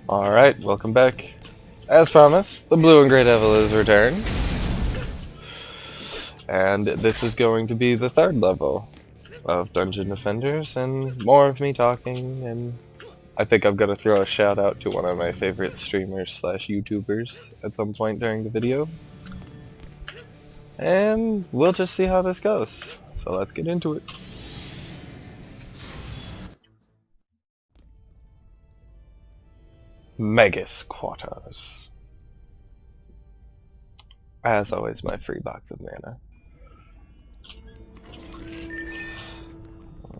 Alright, welcome back. As promised, the Blue and Grey Devil is returned. And this is going to be the third level of Dungeon Defenders, and more of me talking, and I think I'm going to throw a shout out to one of my favorite streamers slash YouTubers at some point during the video. And we'll just see how this goes. So let's get into it. Magus Quarters. As always, my free box of mana.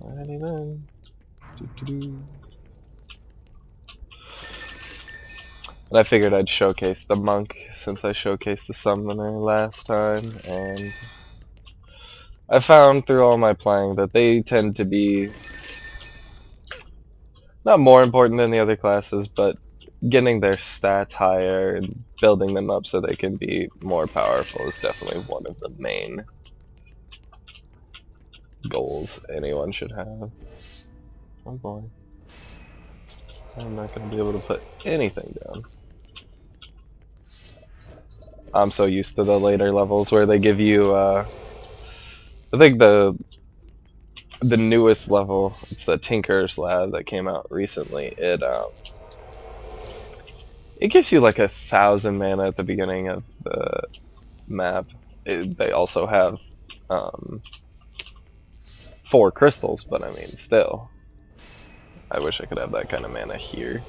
Alrighty then. And I figured I'd showcase the monk since I showcased the summoner last time, and I found through all my playing that they tend to be not more important than the other classes, but getting their stats higher and building them up so they can be more powerful is definitely one of the main goals anyone should have. Oh boy. I'm not going to be able to put anything down. I'm so used to the later levels where they give you, I think the newest level, it's the Tinker's Lab that came out recently. It gives you like 1,000 mana at the beginning of the map. They also have 4 crystals, but I mean, still. I wish I could have that kind of mana here.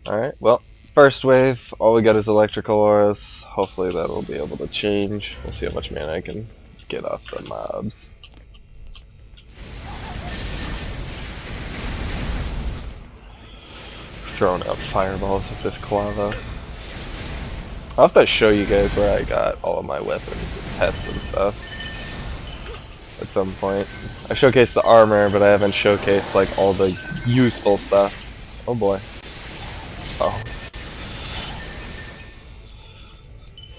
Alright, well, first wave, all we got is electrical auras. Hopefully that'll be able to change. We'll see how much mana I can get off the mobs. Throwing out fireballs with this clava. I'll have to show you guys where I got all of my weapons and pets and stuff at some point. I showcased the armor, but I haven't showcased like all the useful stuff. Oh boy. Oh.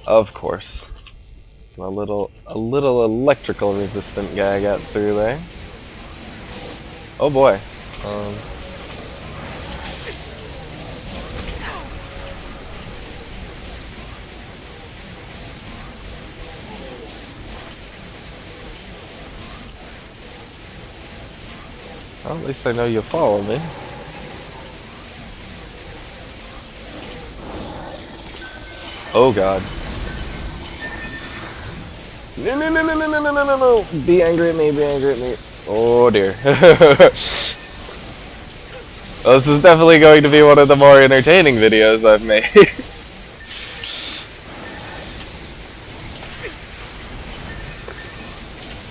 Of course. A little electrical resistant guy got through there. Oh boy. Well, at least I know you follow me. Oh god. No, no, no, no, no, no, no, no, no, no. Be angry at me, be angry at me. Oh dear. Well, this is definitely going to be one of the more entertaining videos I've made.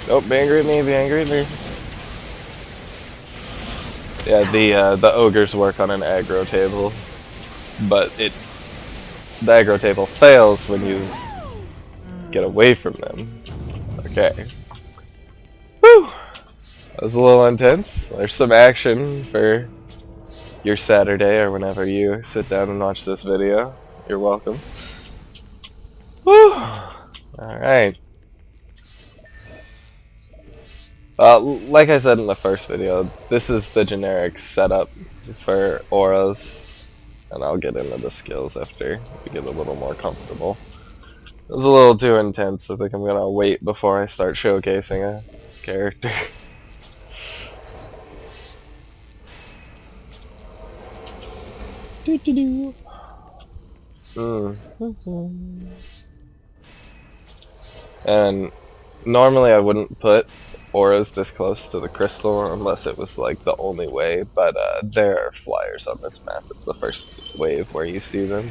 Oh, be angry at me, be angry at me. Yeah, the ogres work on an aggro table, but the aggro table fails when you get away from them. Okay. Whew! That was a little intense. There's some action for your Saturday or whenever you sit down and watch this video. You're welcome. Whew! Alright. Like I said in the first video, this is the generic setup for auras, and I'll get into the skills after we get a little more comfortable. It was a little too intense. I think I'm gonna wait before I start showcasing a character. And normally I wouldn't put auras this close to the crystal unless it was like the only way, but there are flyers on this map. It's the first wave where you see them.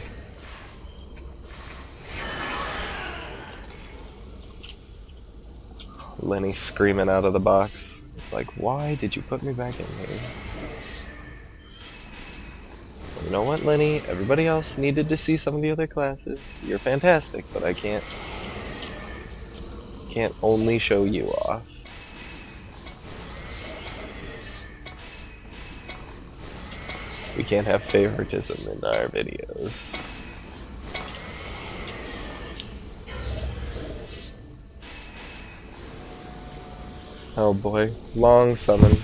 Lenny screaming out of the box. It's like, why did you put me back in here? You know what, Lenny? Everybody else needed to see some of the other classes. You're fantastic, but I can't only show you off. We can't have favoritism in our videos. Oh boy, long summons.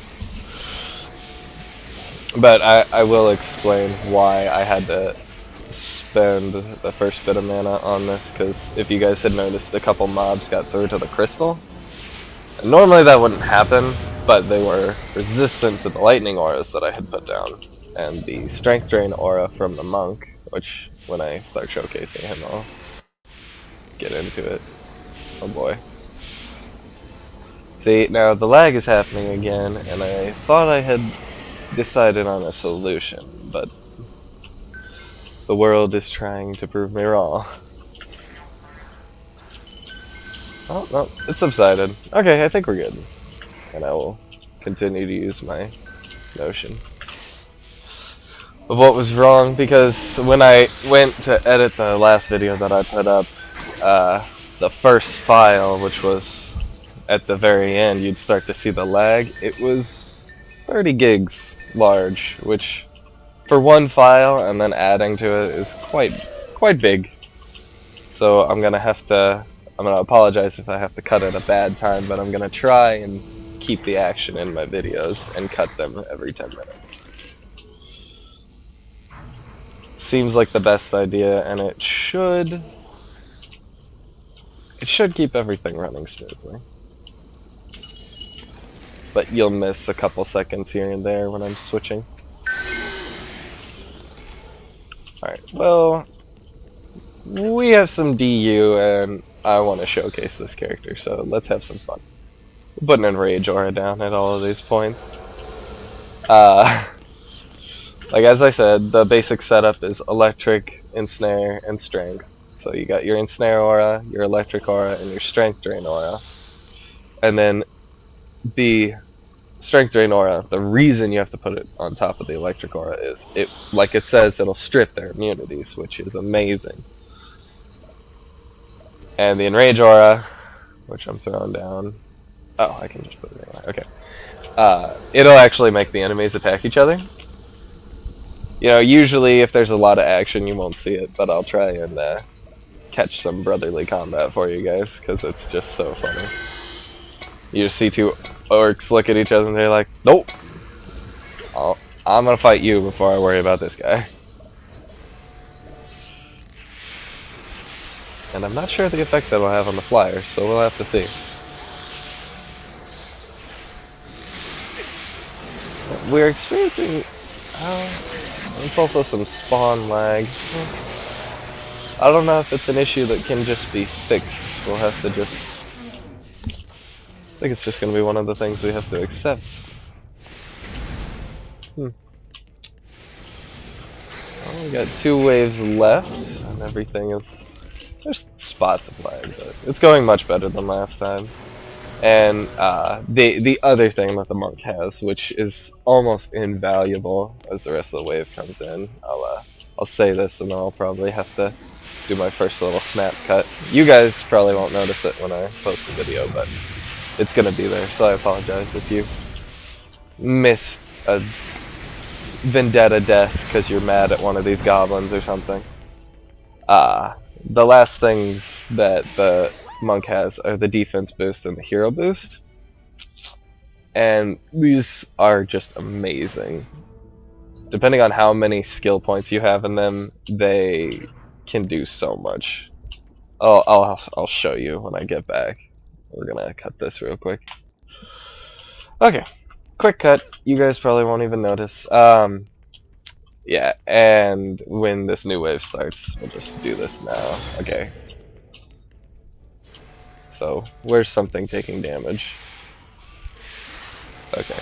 But I will explain why I had to spend the first bit of mana on this, because if you guys had noticed, a couple mobs got through to the crystal. And normally that wouldn't happen, but they were resistant to the lightning auras that I had put down, and the strength drain aura from the monk, which when I start showcasing him I'll get into it. Oh boy. See, now the lag is happening again, and I thought I had decided on a solution, but the world is trying to prove me wrong. Oh, no, it subsided. Okay, I think we're good. And I will continue to use my notion of what was wrong, because when I went to edit the last video that I put up, the first file, which was at the very end, you'd start to see the lag. It was 30 gigs large, which for one file and then adding to it is quite big. So I'm gonna apologize if I have to cut at a bad time, but I'm gonna try and keep the action in my videos and cut them every 10 minutes. Seems like the best idea, and it should keep everything running smoothly. But you'll miss a couple seconds here and there when I'm switching. Alright, well, we have some DU, and I want to showcase this character, so let's have some fun. We're putting an Rage Aura down at all of these points. Like as I said, the basic setup is Electric, Ensnare, and Strength. So you got your Ensnare Aura, your Electric Aura, and your Strength Drain Aura. And then the Strength Drain Aura, the reason you have to put it on top of the Electric Aura is, like it says, it'll strip their immunities, which is amazing. And the Enrage Aura, which I'm throwing down... Oh, I can just put it anyway. Okay. It'll actually make the enemies attack each other. You know, usually if there's a lot of action you won't see it, but I'll try and catch some brotherly combat for you guys, because it's just so funny. You just see two orcs look at each other and they're like, nope, I'm gonna fight you before I worry about this guy. And I'm not sure the effect that'll have on the flyer, so we'll have to see. We're experiencing... it's also some spawn lag. I don't know if it's an issue that can just be fixed. We'll have to just... I think it's just going to be one of the things we have to accept. Well, we got 2 waves left, and everything is... There's spots of lag, but it's going much better than last time. And the other thing that the monk has, which is almost invaluable as the rest of the wave comes in, I'll say this and then I'll probably have to do my first little snap cut. You guys probably won't notice it when I post the video, but it's gonna be there, so I apologize if you missed a vendetta death because you're mad at one of these goblins or something. The last things that the monk has are the defense boost and the hero boost, and these are just amazing. Depending on how many skill points you have in them, they can do so much. I'll show you when I get back. We're gonna cut this real quick. Okay, quick cut. You guys probably won't even notice. Yeah, and when this new wave starts, we'll just do this now. Okay. So, where's something taking damage? Okay.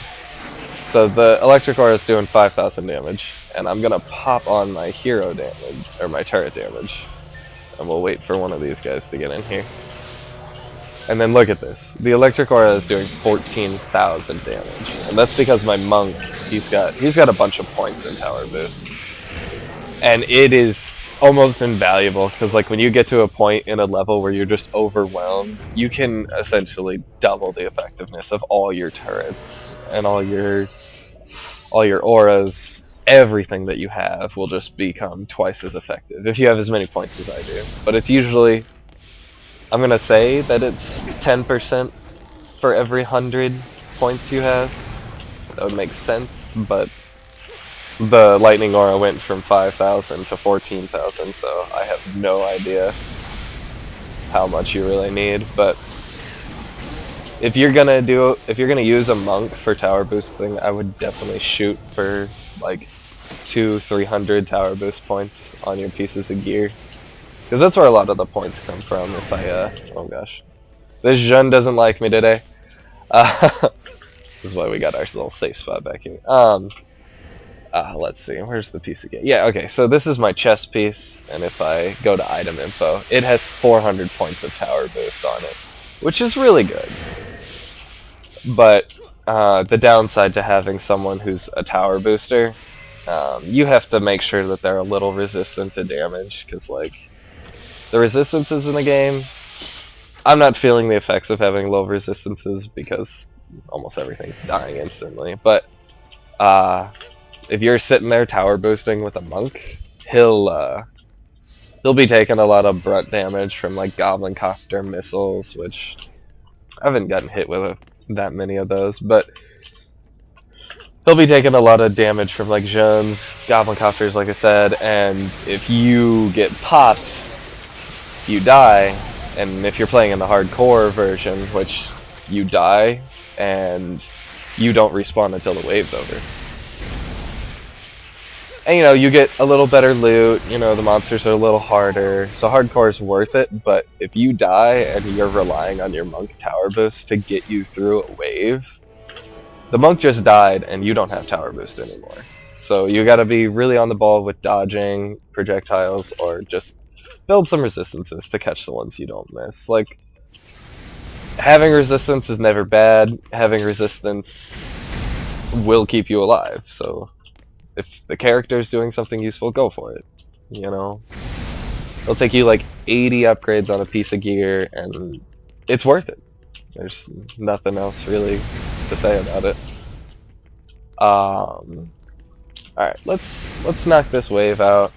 So the electric aura is doing 5,000 damage, and I'm gonna pop on my hero damage, or my turret damage, and we'll wait for one of these guys to get in here. And then look at this. The electric aura is doing 14,000 damage, and that's because my monk, he's got a bunch of points in power boost, and it is almost invaluable, because like when you get to a point in a level where you're just overwhelmed, you can essentially double the effectiveness of all your turrets and all your auras. Everything that you have will just become twice as effective if you have as many points as I do. But it's usually, I'm gonna say that it's 10% for every 100 points you have. That would make sense, but The lightning aura went from 5,000 to 14,000, so I have no idea how much you really need. But if you're gonna use a monk for tower boosting, I would definitely shoot for like 200-300 tower boost points on your pieces of gear, because that's where a lot of the points come from. If I oh gosh, this Jeune doesn't like me today. This is why we got our little safe spot back here. Let's see, where's the piece of gear? Yeah, okay, so this is my chest piece, and if I go to item info, it has 400 points of tower boost on it, which is really good. But the downside to having someone who's a tower booster, you have to make sure that they're a little resistant to damage, because like the resistances in the game, I'm not feeling the effects of having low resistances because almost everything's dying instantly. But if you're sitting there tower boosting with a monk, he'll be taking a lot of brunt damage from like Goblin Copter missiles, which I haven't gotten hit with that many of those, but he'll be taking a lot of damage from like Jeunes, Goblin Copters, like I said, and if you get popped, you die, and if you're playing in the hardcore version, which you die, and you don't respawn until the wave's over. And you know, you get a little better loot, you know, the monsters are a little harder, so hardcore is worth it, but if you die and you're relying on your monk tower boost to get you through a wave, the monk just died and you don't have tower boost anymore. So you gotta be really on the ball with dodging projectiles, or just build some resistances to catch the ones you don't miss. Like, having resistance is never bad, having resistance will keep you alive, so if the character's doing something useful, go for it, you know? It'll take you like 80 upgrades on a piece of gear, and it's worth it. There's nothing else really to say about it. Alright, let's knock this wave out,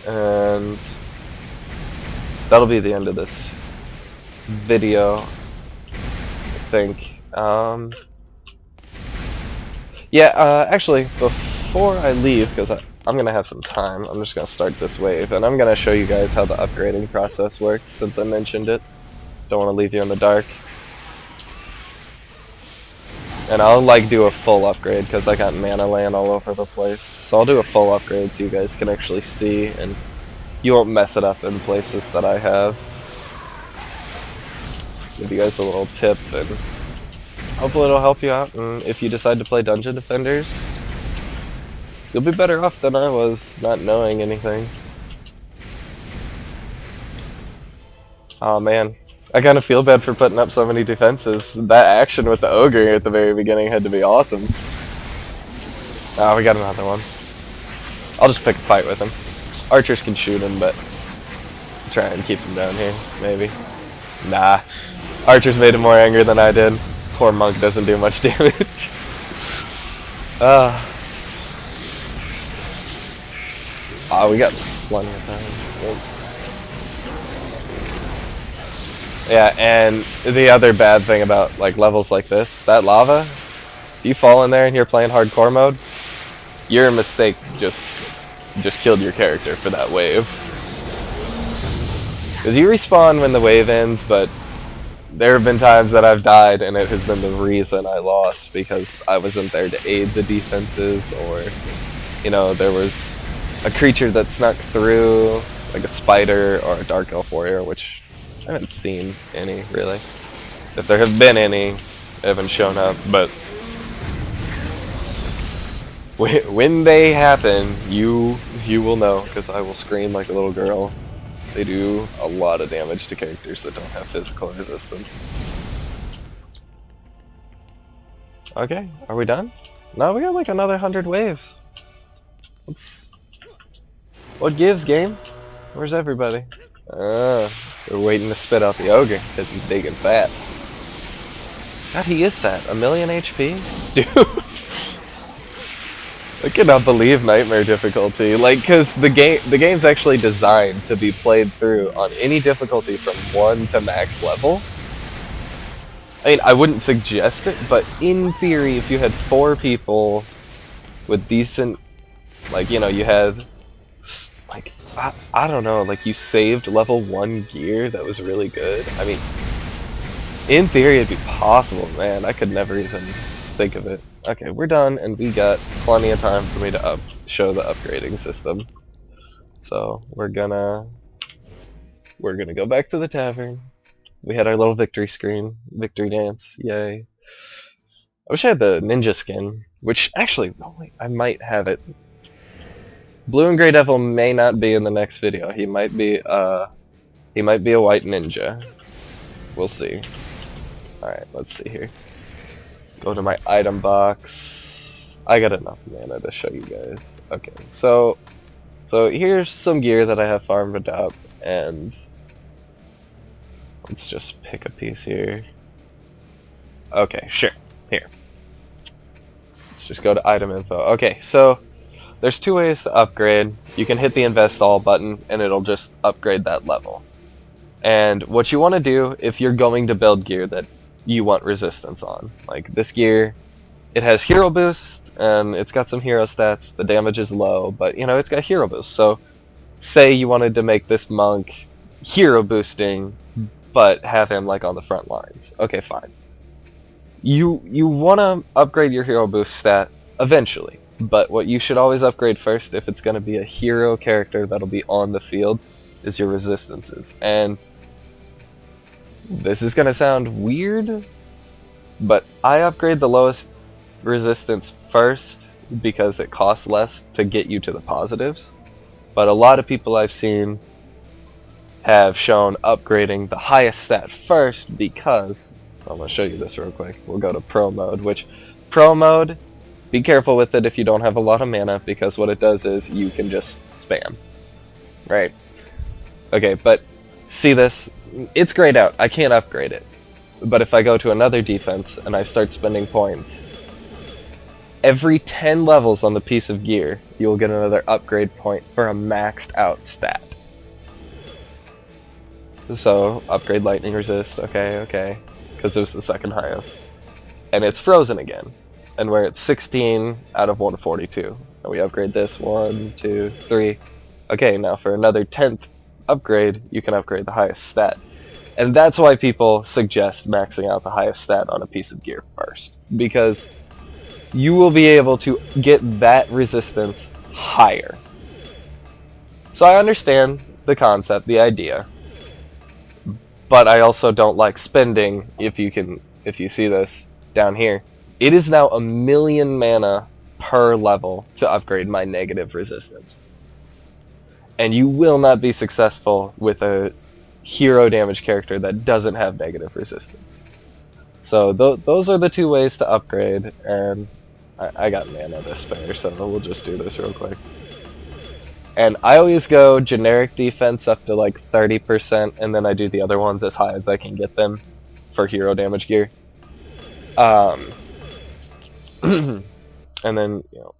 and that'll be the end of this video, I think. Actually, before I leave, because I'm going to have some time, I'm just going to start this wave, and I'm going to show you guys how the upgrading process works, since I mentioned it. Don't want to leave you in the dark. And I'll like do a full upgrade, because I got mana laying all over the place. So I'll do a full upgrade so you guys can actually see, and you won't mess it up in places that I have. Give you guys a little tip, and hopefully it'll help you out. And if you decide to play Dungeon Defenders, you'll be better off than I was, not knowing anything. Oh man, I kind of feel bad for putting up so many defenses. That action with the ogre at the very beginning had to be awesome. Oh, we got another one. I'll just pick a fight with him. Archers can shoot him, but try and keep him down here, maybe. Nah, archers made him more angry than I did. Poor monk doesn't do much damage. Oh, we got plenty of time. Yeah, and the other bad thing about like levels like this, that lava, if you fall in there and you're playing hardcore mode, your mistake just killed your character for that wave. Because you respawn when the wave ends, but there have been times that I've died and it has been the reason I lost, because I wasn't there to aid the defenses, or, you know, there was a creature that snuck through, like a spider or a dark elf warrior, which I haven't seen any, really. If there have been any, they haven't shown up, but when they happen, you will know, because I will scream like a little girl. They do a lot of damage to characters that don't have physical resistance. Okay, are we done? No, we got like another 100 waves. What gives, game? Where's everybody? They're waiting to spit out the ogre, because he's big and fat. God, he is fat. 1,000,000 HP? Dude. I cannot believe nightmare difficulty. Like, because the game's actually designed to be played through on any difficulty from 1 to max level. I mean, I wouldn't suggest it, but in theory, if you had 4 people with decent Like, you know, you had, like, I don't know, like, you saved level 1 gear that was really good. I mean, in theory it'd be possible, man. I could never even think of it. Okay, we're done, and we got plenty of time for me to show the upgrading system. So, we're gonna go back to the tavern. We had our little victory screen, victory dance, yay. I wish I had the ninja skin, which actually, oh wait, I might have it. Blue and Gray Devil may not be in the next video. He might be a white ninja. We'll see. Alright, let's see here. Go to my item box. I got enough mana to show you guys. Okay, so here's some gear that I have farmed up, and let's just pick a piece here. Okay, sure. Here. Let's just go to item info. Okay, so there's 2 ways to upgrade. You can hit the invest all button and it'll just upgrade that level. And what you want to do if you're going to build gear that you want resistance on, like this gear, it has hero boost and it's got some hero stats. The damage is low, but you know, it's got hero boost. So say you wanted to make this monk hero boosting but have him like on the front lines. Okay, fine. You want to upgrade your hero boost stat eventually, but what you should always upgrade first if it's going to be a hero character that'll be on the field is your resistances. And this is going to sound weird, but I upgrade the lowest resistance first because it costs less to get you to the positives. But a lot of people I've seen have shown upgrading the highest stat first because, I'm going to show you this real quick. We'll go to Pro Mode, which Pro Mode, be careful with it if you don't have a lot of mana, because what it does is you can just spam. Right? Okay, but see this? It's grayed out. I can't upgrade it. But if I go to another defense and I start spending points, every 10 levels on the piece of gear, you will get another upgrade point for a maxed out stat. So, upgrade lightning resist, okay, because it was the second highest. And it's frozen again. And we're at 16 out of 142. And we upgrade this, 1, 2, 3. Okay, now for another 10th upgrade, you can upgrade the highest stat. And that's why people suggest maxing out the highest stat on a piece of gear first. Because you will be able to get that resistance higher. So I understand the concept, the idea. But I also don't like spending, if you see this down here, it is now 1,000,000 mana per level to upgrade my negative resistance. And you will not be successful with a hero damage character that doesn't have negative resistance. So those are the 2 ways to upgrade, and I got mana to spare, so we'll just do this real quick. And I always go generic defense up to like 30%, and then I do the other ones as high as I can get them for hero damage gear. And then, you know,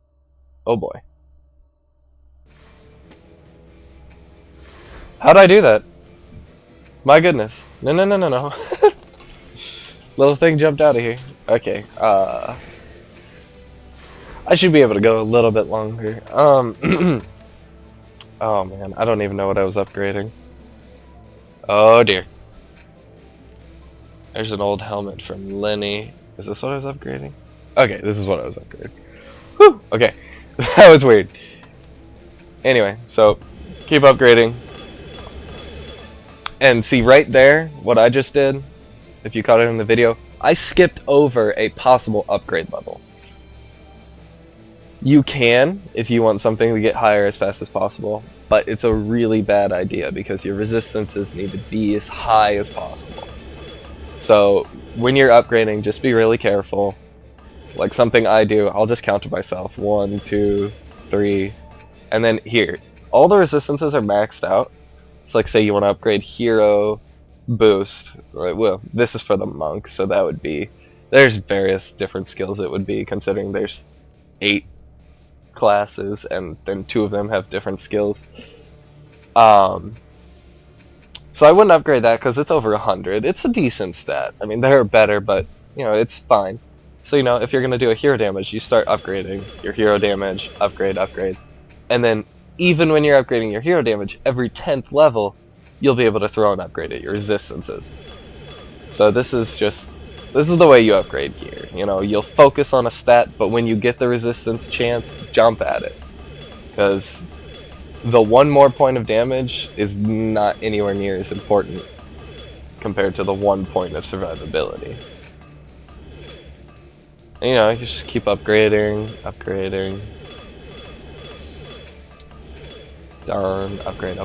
oh boy. How'd I do that? My goodness. No. Little thing jumped out of here. Okay, I should be able to go a little bit longer. Oh man, I don't even know what I was upgrading. Oh dear. There's an old helmet from Lenny. Is this what I was upgrading? Okay, this is what I was upgrading. Whew! Okay. That was weird. Anyway, so keep upgrading. And see right there, what I just did, if you caught it in the video, I skipped over a possible upgrade level. You can, if you want something to get higher as fast as possible, but it's a really bad idea because your resistances need to be as high as possible. So when you're upgrading, just be really careful. Like something I do, I'll just count to myself. 1, 2, 3, and then here. All the resistances are maxed out. So like say you want to upgrade hero boost, right? Well, this is for the monk, so that would be, there's various different skills it would be, considering there's 8 classes and then 2 of them have different skills. So I wouldn't upgrade that because it's over 100. It's a decent stat. I mean, they're better, but you know, it's fine. So you know, if you're gonna do a hero damage, you start upgrading your hero damage, upgrade, And then even when you're upgrading your hero damage, every 10th level, you'll be able to throw an upgrade at your resistances. So this is the way you upgrade gear. You know, you'll focus on a stat, but when you get the resistance chance, jump at it. Because the one more point of damage is not anywhere near as important compared to the 1 point of survivability. And, you know, you just keep upgrading. Darn, upgrade.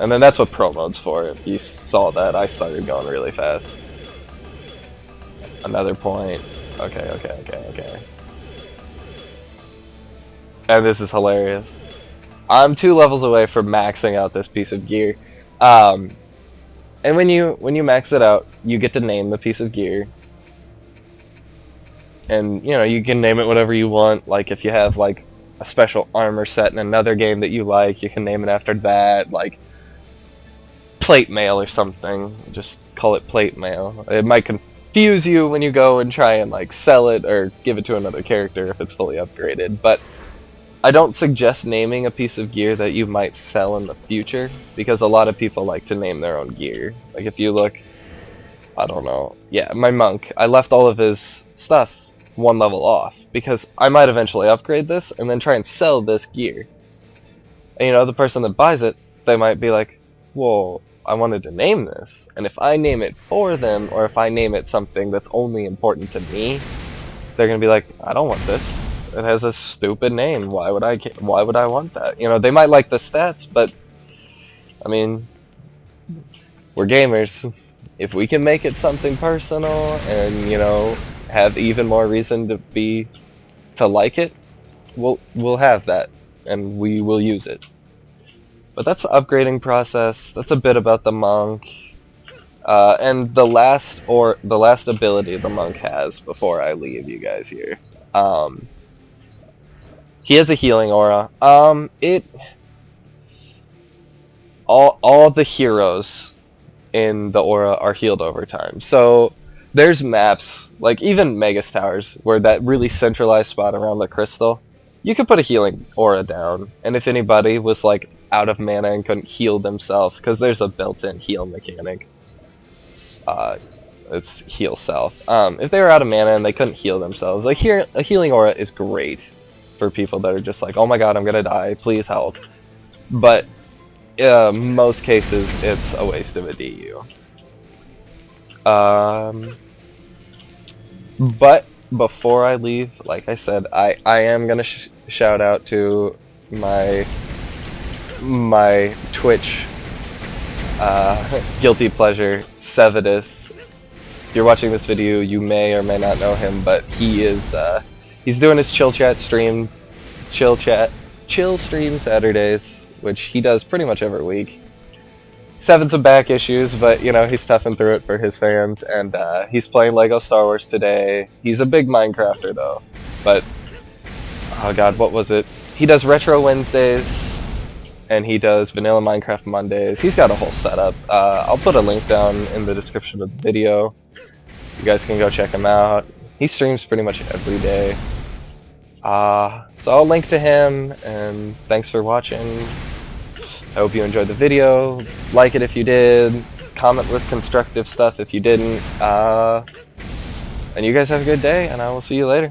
And then that's what pro mode's for. If you saw that, I started going really fast. Another point. Okay. And this is hilarious. I'm 2 levels away from maxing out this piece of gear. And when you max it out, you get to name the piece of gear. And, you know, you can name it whatever you want. Like, if you have, like, a special armor set in another game that you like, you can name it after that, like plate mail or something. Just call it plate mail. It might confuse you when you go and try and like sell it or give it to another character if it's fully upgraded, but I don't suggest naming a piece of gear that you might sell in the future, because a lot of people like to name their own gear. Like if you look, I don't know, yeah, my monk, I left all of his stuff 1 level off, because I might eventually upgrade this and then try and sell this gear. And you know, the person that buys it, they might be like, well, I wanted to name this, and if I name it for them, or if I name it something that's only important to me, they're gonna be like, I don't want this. It has a stupid name. Why would I want that? You know, they might like the stats, but I mean, we're gamers. If we can make it something personal and, you know, have even more reason to like it, we'll have that, and we will use it. But that's the upgrading process. That's a bit about the monk, and the last ability the monk has before I leave you guys here. He has a healing aura. All the heroes in the aura are healed over time. So there's maps, like even Magus Towers, where that really centralized spot around the crystal, you could put a healing aura down, and if anybody was like out of mana and couldn't heal themselves, because there's a built-in heal mechanic, it's heal self. If they were out of mana and they couldn't heal themselves, like here, a healing aura is great for people that are just like, oh my god, I'm gonna die, please help. But most cases, it's a waste of a DU. But before I leave, like I said, I am gonna shout out to my Twitch guilty pleasure, Sevidus. If you're watching this video, you may or may not know him, but he is he's doing his chill stream Saturdays, which he does pretty much every week. He's having some back issues, but you know, he's toughing through it for his fans, and he's playing Lego Star Wars today. He's a big Minecrafter though, but oh god, what was it? He does Retro Wednesdays, and he does Vanilla Minecraft Mondays. He's got a whole setup. I'll put a link down in the description of the video. You guys can go check him out. He streams pretty much every day. So I'll link to him, and thanks for watching. I hope you enjoyed the video. Like it if you did. Comment with constructive stuff if you didn't. And you guys have a good day, and I will see you later.